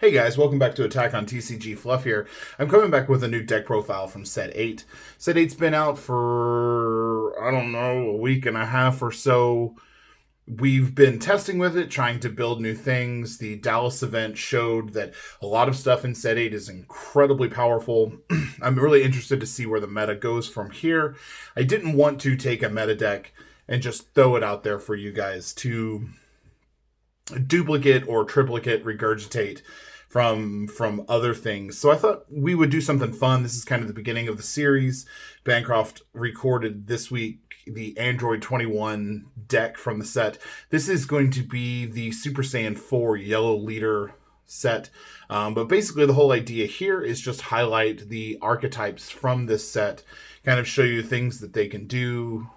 Hey guys, welcome back to Attack on TCG. Fluff here. I'm coming back with a new deck profile from Set 8. Set 8's been out for, I don't know, a week and a half or so. We've been testing with it, trying to build new things. The Dallas event showed that a lot of stuff in Set 8 is incredibly powerful. I'm really interested to see where the meta goes from here. I didn't want to take a meta deck and just throw it out there for you guys to duplicate or triplicate regurgitate from other things. So I thought we would do something fun. This is kind of the beginning of the series. Bancroft recorded this week the Android 21 deck from the set. This is going to be the Super Saiyan 4 Yellow Leader set. But basically the whole idea here is just highlight the archetypes from this set, kind of show you things that they can do,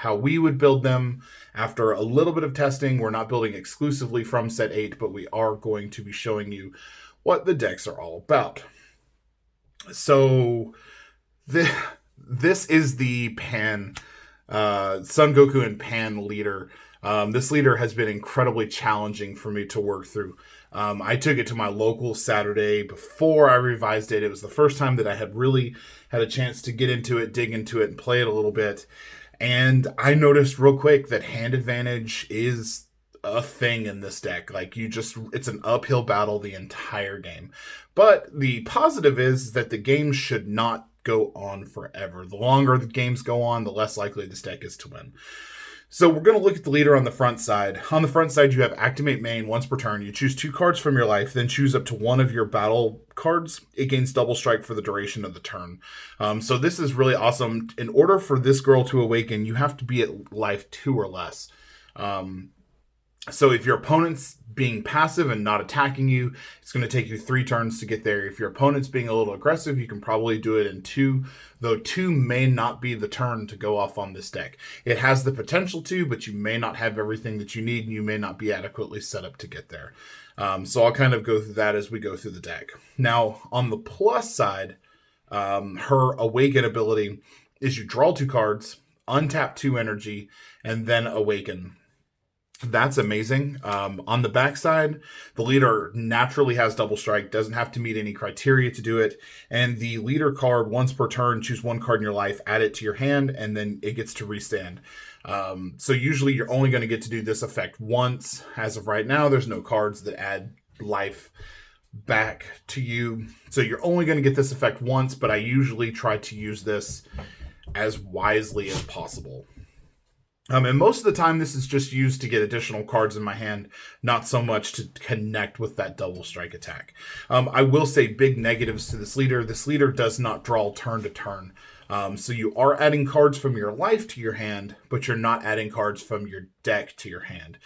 how we would build them. After a little bit of testing, we're not building exclusively from Set 8, but we are going to be showing you what the decks are all about. So this is the Pan, Son Goku and Pan leader. This leader has been incredibly challenging for me to work through. I took it to my local Saturday before I revised it. It was the first time that I had really had a chance to get into it, dig into it, and play it a little bit. And I noticed real quick that hand advantage is a thing in this deck. Like, it's an uphill battle the entire game. But the positive is that the game should not go on forever. The longer the games go on, the less likely this deck is to win. So we're going to look at the leader on the front side. On the front side, you have Activate Main once per turn. You choose 2 cards from your life, then choose up to 1 of your battle cards. It gains double strike for the duration of the turn. So this is really awesome. In order for this girl to awaken, you have to be at life 2 or less. So if your opponent's being passive and not attacking you, it's going to take you 3 turns to get there. If your opponent's being a little aggressive, you can probably do it in 2, though 2 may not be the turn to go off on this deck. It has the potential to, but you may not have everything that you need, and you may not be adequately set up to get there. So I'll kind of go through that as we go through the deck. Now, on the plus side, her Awaken ability is you draw 2 cards, untap 2 energy, and then Awaken. That's amazing. On the backside, the leader naturally has double strike, doesn't have to meet any criteria to do it. And the leader card, once per turn, choose 1 card in your life, add it to your hand, and then it gets to restand. So usually you're only going to get to do this effect once. As of right now, there's no cards that add life back to you. So you're only going to get this effect once, but I usually try to use this as wisely as possible. And most of the time, this is just used to get additional cards in my hand, not so much to connect with that double strike attack. I will say big negatives to this leader. This leader does not draw turn to turn. So you are adding cards from your life to your hand, but you're not adding cards from your deck to your hand.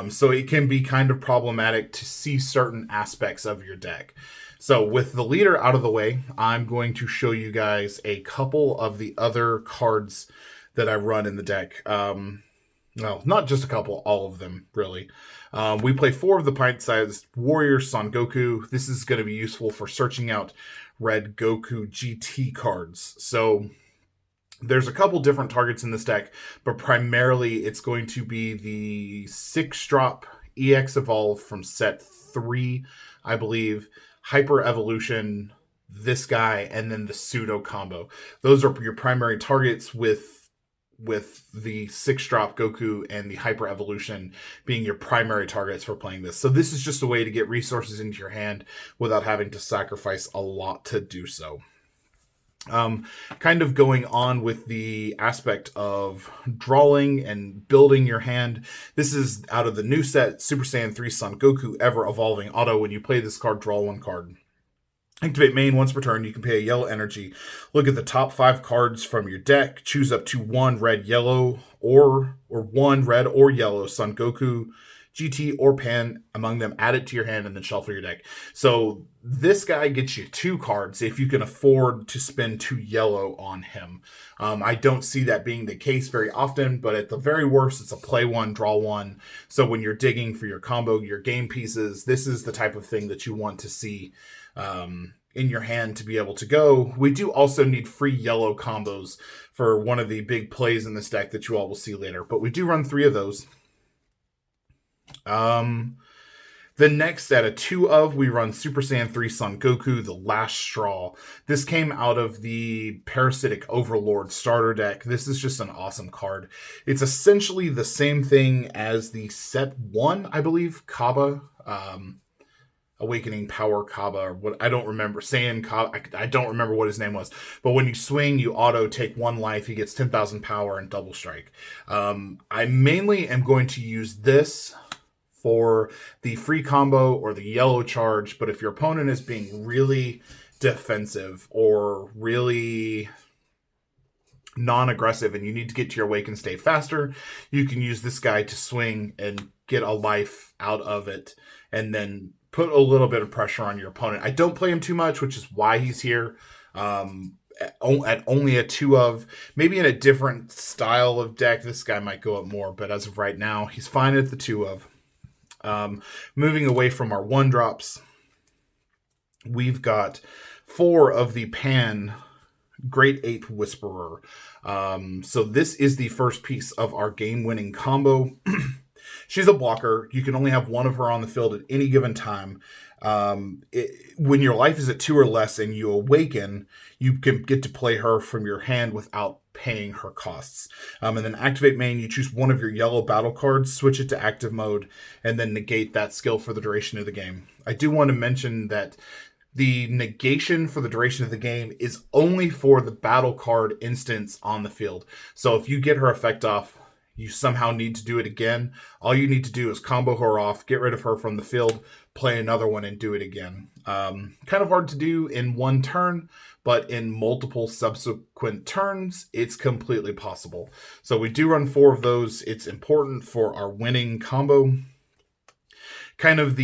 So it can be kind of problematic to see certain aspects of your deck. So with the leader out of the way, I'm going to show you guys a couple of the other cards that I run in the deck. Well, not just a couple, all of them, really. We play 4 of the pint-sized warriors Son Goku. This is going to be useful for searching out red Goku GT cards. So there's a couple different targets in this deck, but primarily it's going to be the 6-drop EX Evolve from set 3, I believe, Hyper Evolution, this guy, and then the Pseudo combo. Those are your primary targets, with the 6-drop Goku and the Hyper Evolution being your primary targets for playing this. So this is just a way to get resources into your hand without having to sacrifice a lot to do so. Kind of going on with the aspect of drawing and building your hand. This is out of the new set, Super Saiyan 3 Son Goku Ever Evolving Auto. When you play this card, draw 1 card. Activate Main once per turn. You can pay a yellow energy. Look at the top 5 cards from your deck. Choose up to 1 red, yellow, or 1 red or yellow Son Goku, GT, or Pan among them. Add it to your hand and then shuffle your deck. So this guy gets you 2 cards if you can afford to spend 2 yellow on him. I don't see that being the case very often, but at the very worst, it's a play 1, draw 1. So when you're digging for your combo, your game pieces, this is the type of thing that you want to see in your hand to be able to go. We do also need free yellow combos for one of the big plays in this deck that you all will see later, but we do run 3 of those. The next at a 2 of, we run Super Saiyan 3 Son Goku, the last straw. This came out of the Parasitic Overlord starter deck. This is just an awesome card. It's essentially the same thing as the set 1, I believe, Kaba. Awakening Power Kaba, or what, I don't remember. Saiyan Kaba, I don't remember what his name was. But when you swing, you auto take 1 life. He gets 10,000 power and double strike. I mainly am going to use this for the free combo or the yellow charge. But if your opponent is being really defensive or really non-aggressive and you need to get to your awaken state faster, you can use this guy to swing and get a life out of it and then put a little bit of pressure on your opponent. I don't play him too much, which is why he's here. At only a 2 of, maybe in a different style of deck, this guy might go up more, but as of right now, he's fine at the 2 of. Moving away from our 1-drops, we've got 4 of the Pan Great Ape Whisperer. So this is the first piece of our game-winning combo. She's a blocker. You can only have 1 of her on the field at any given time. When your life is at 2 or less and you awaken, you can get to play her from your hand without paying her costs. And then activate main, you choose 1 of your yellow battle cards, switch it to active mode, and then negate that skill for the duration of the game. I do want to mention that the negation for the duration of the game is only for the battle card instance on the field. So if you get her effect off, you somehow need to do it again, all you need to do is combo her off, get rid of her from the field, play another one, and do it again. Kind of hard to do in 1 turn, but in multiple subsequent turns, it's completely possible. So we do run 4 of those. It's important for our winning combo. Kind of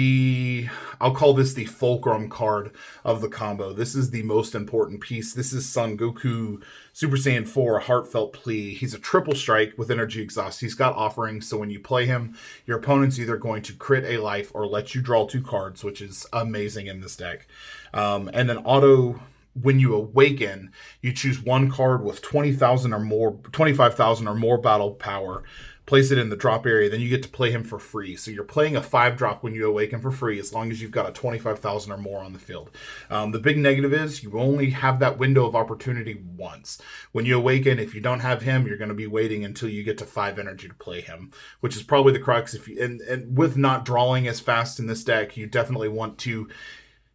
I'll call this the fulcrum card of the combo. This is the most important piece. This is Son Goku Super Saiyan 4 Heartfelt Plea. He's a triple strike with energy exhaust. He's got offerings, so when you play him, your opponent's either going to crit a life or let you draw 2 cards, which is amazing in this deck. And then auto, when you awaken, you choose 1 card with 20,000 or more, 25,000 or more battle power, place it in the drop area, then you get to play him for free. So you're playing a 5-drop when you awaken for free, as long as you've got a 25,000 or more on the field. The big negative is you only have that window of opportunity once. When you awaken, if you don't have him, you're going to be waiting until you get to 5 energy to play him, which is probably the crux. And with not drawing as fast in this deck, you definitely want to.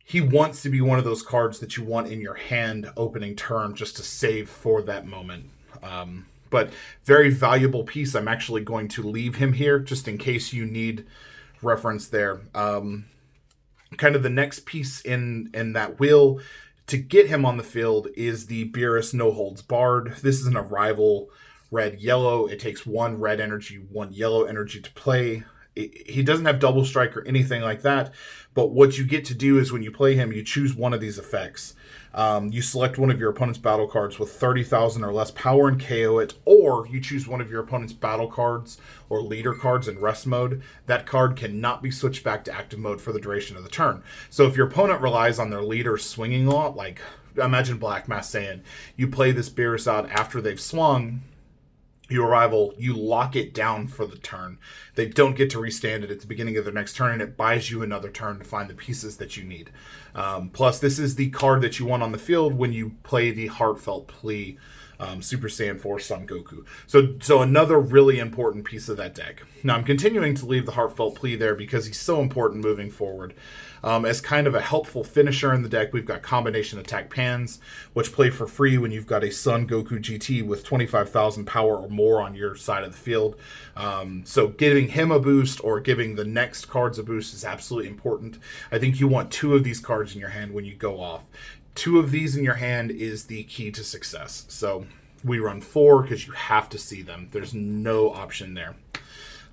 He wants to be one of those cards that you want in your hand opening turn just to save for that moment. But very valuable piece. I'm actually going to leave him here just in case you need reference there. Kind of the next piece in that wheel to get him on the field is the Beerus No Holds Barred. This is an arrival red-yellow. It takes 1 red energy, 1 yellow energy to play. He doesn't have double strike or anything like that, but what you get to do is when you play him, you choose 1 of these effects. You select 1 of your opponent's battle cards with 30,000 or less power and KO it, or you choose 1 of your opponent's battle cards or leader cards in rest mode. That card cannot be switched back to active mode for the duration of the turn. So if your opponent relies on their leader swinging a lot, like imagine Black Mass Saiyan, you play this Beerus out after they've swung, you arrival, you lock it down for the turn. They don't get to restand it at the beginning of their next turn, and it buys you another turn to find the pieces that you need. Plus, this is the card that you want on the field when you play the Heartfelt Plea Super Saiyan 4 Son Goku. So another really important piece of that deck. Now, I'm continuing to leave the Heartfelt Plea there because he's so important moving forward. As kind of a helpful finisher in the deck, we've got Combination Attack Pans, which play for free when you've got a Son Goku GT with 25,000 power or more on your side of the field. So giving him a boost or giving the next cards a boost is absolutely important. I think you want 2 of these cards in your hand when you go off. 2 of these in your hand is the key to success. So we run 4 because you have to see them. There's no option there.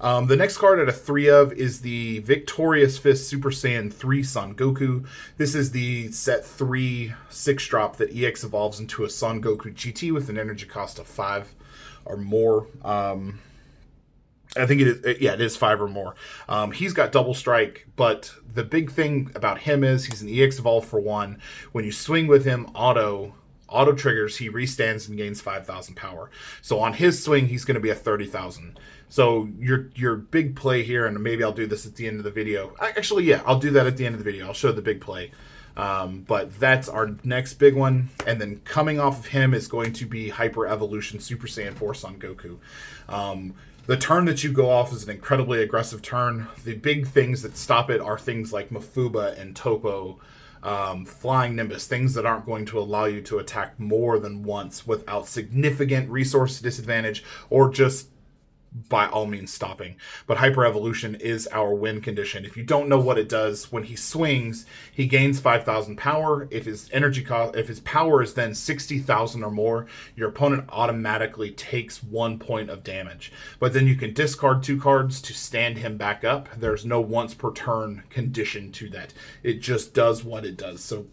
The next card at a 3 of is the Victorious Fist Super Saiyan 3 Son Goku. This is the set 3 6-drop that EX evolves into a Son Goku GT with an energy cost of 5 or more. I think it is 5 or more. He's got double strike, but the big thing about him is he's an EX evolve for 1. When you swing with him, auto, auto triggers, he restands and gains 5,000 power. So on his swing, he's going to be at 30,000. So your big play here, and maybe I'll do this at the end of the video. Actually, yeah, I'll do that at the end of the video. I'll show the big play. But that's our next big one. And then coming off of him is going to be Hyper Evolution Super Saiyan 4 Son Goku. The turn that you go off is an incredibly aggressive turn. The big things that stop it are things like Mafuba and Topo, Flying Nimbus, things that aren't going to allow you to attack more than once without significant resource disadvantage or just by all means stopping. But Hyper Evolution is our win condition. If you don't know what it does, when he swings, he gains 5,000 power. If his if his power is then 60,000 or more, your opponent automatically takes 1 point of damage. But then you can discard 2 cards to stand him back up. There's no once per turn condition to that. It just does what it does. So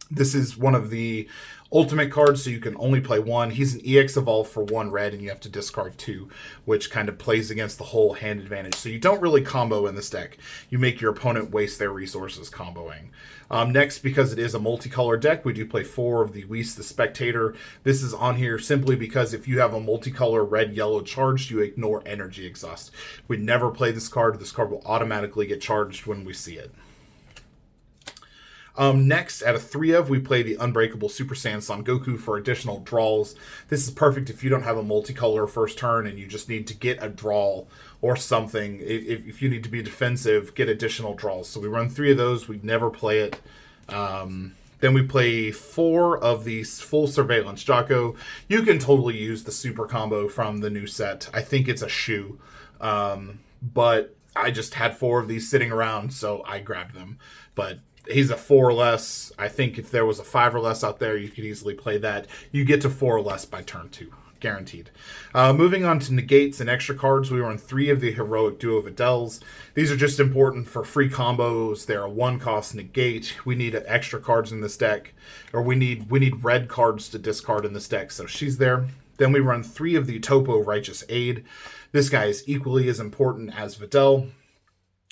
this is one of the ultimate cards, so you can only play 1. He's an EX Evolve for 1 red, and you have to discard 2, which kind of plays against the whole hand advantage. So you don't really combo in this deck. You make your opponent waste their resources comboing. Next, because it is a multicolor deck, we do play 4 of the Whis the Spectator. This is on here simply because if you have a multicolor red-yellow charged, you ignore Energy Exhaust. We never play this card. This card will automatically get charged when we see it. Next, at a 3 of, we play the Unbreakable Super Saiyan Son Goku for additional draws. This is perfect if you don't have a multicolor first turn and you just need to get a draw or something. If you need to be defensive, get additional draws. So we run 3 of those. We never play it. Then we play 4 of these Full Surveillance Jocko. You can totally use the super combo from the new set. I think it's a shoe. But I just had 4 of these sitting around, so I grabbed them. But he's a 4 or less. I think if there was a 5 or less out there, you could easily play that. You get to 4 or less by turn 2. Guaranteed. Moving on to negates and extra cards, we run 3 of the Heroic Duo Videls. These are just important for free combos. They're a 1-cost negate. We need extra cards in this deck, or we need red cards to discard in this deck, so she's there. Then we run 3 of the Topo Righteous Aid. This guy is equally as important as Videl.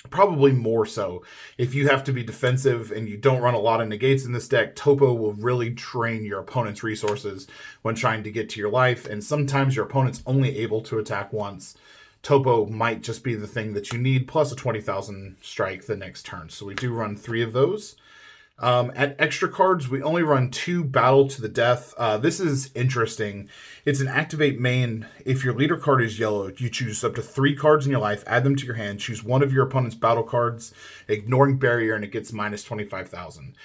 Probably more so. If you have to be defensive and you don't run a lot of negates in this deck, Topo will really drain your opponent's resources when trying to get to your life, and sometimes your opponent's only able to attack once. Topo might just be the thing that you need, plus a 20,000 strike the next turn. So we do run 3 of those. At extra cards, we only run 2 Battle to the Death. This is interesting. It's an activate main. If your leader card is yellow, you choose up to 3 cards in your life, add them to your hand, choose one of your opponent's battle cards, ignoring barrier, and it gets minus 25,000.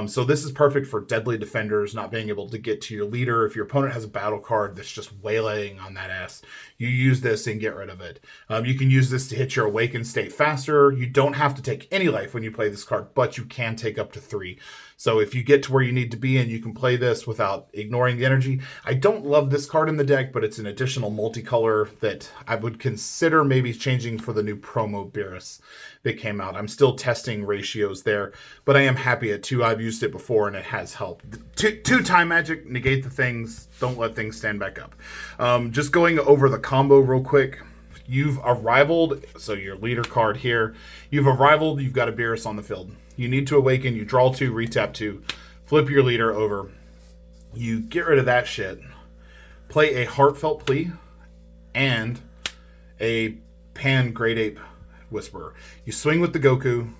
So this is perfect for deadly defenders, not being able to get to your leader. If your opponent has a battle card that's just waylaying on that ass, you use this and get rid of it. You can use this to hit your awakened state faster. You don't have to take any life when you play this card, but you can take up to 3. So if you get to where you need to be and you can play this without ignoring the energy. I don't love this card in the deck, but it's an additional multicolor that I would consider maybe changing for the new promo Beerus that came out. I'm still testing ratios there, but I am happy at 2. I've used it before and it has helped. 2 time magic, negate the things, don't let things stand back up. Just going over the combo real quick. You've arrived, so your leader card here. You've arrived, you've got a Beerus on the field. You need to awaken, you draw 2, retap 2, flip your leader over. You get rid of that shit. Play a Heartfelt Plea and a Pan Great Ape Whisperer. You swing with the Goku.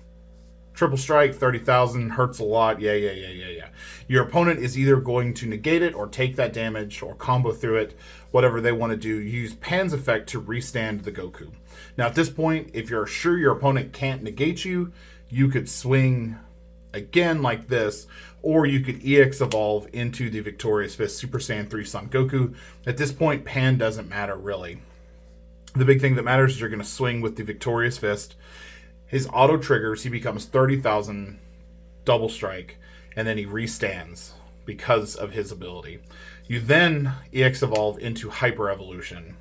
Triple strike, 30,000, hurts a lot. Yeah. Your opponent is either going to negate it or take that damage or combo through it, whatever they want to do. Use Pan's effect to restand the Goku. Now, at this point, if you're sure your opponent can't negate you, you could swing again like this, or you could EX Evolve into the Victorious Fist Super Saiyan 3 Son Goku. At this point, Pan doesn't matter, really. The big thing that matters is you're going to swing with the Victorious Fist. His auto triggers, he becomes 30,000 double strike, and then he restands because of his ability. You then EX Evolve into Hyper Evolution.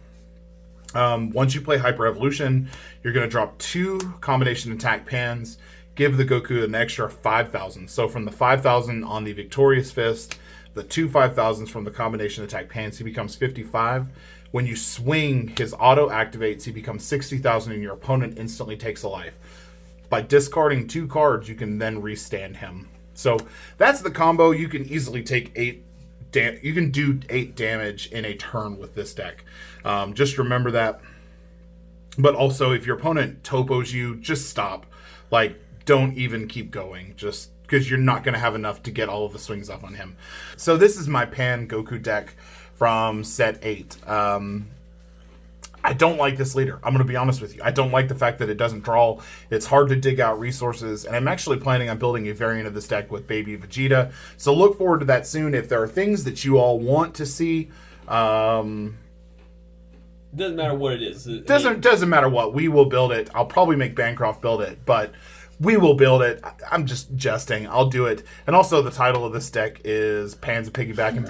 Once you play Hyper Evolution, you're going to drop 2 combination attack pans, give the Goku an extra 5,000. So from the 5,000 on the Victorious Fist, the 2 5,000s from the combination attack pans, he becomes 55. When you swing, his auto activates, he becomes 60,000 and your opponent instantly takes a life. By discarding 2 cards, you can then restand him. So that's the combo. You can easily take 8. You can do 8 damage in a turn with this deck. Just remember that. But also, if your opponent topos you, just stop. Like, don't even keep going. Just because you're not going to have enough to get all of the swings off on him. So this is my Pan Goku deck from set 8. I don't like this leader. I'm going to be honest with you. I don't like the fact that it doesn't draw. It's hard to dig out resources, and I'm actually planning on building a variant of this deck with Baby Vegeta. So look forward to that soon. If there are things that you all want to see, doesn't matter what it is. Doesn't matter what. We will build it. I'll probably make Bancroft build it, but we will build it. I'm just jesting. I'll do it. And also, the title of this deck is Pan's a Piggyback and Big.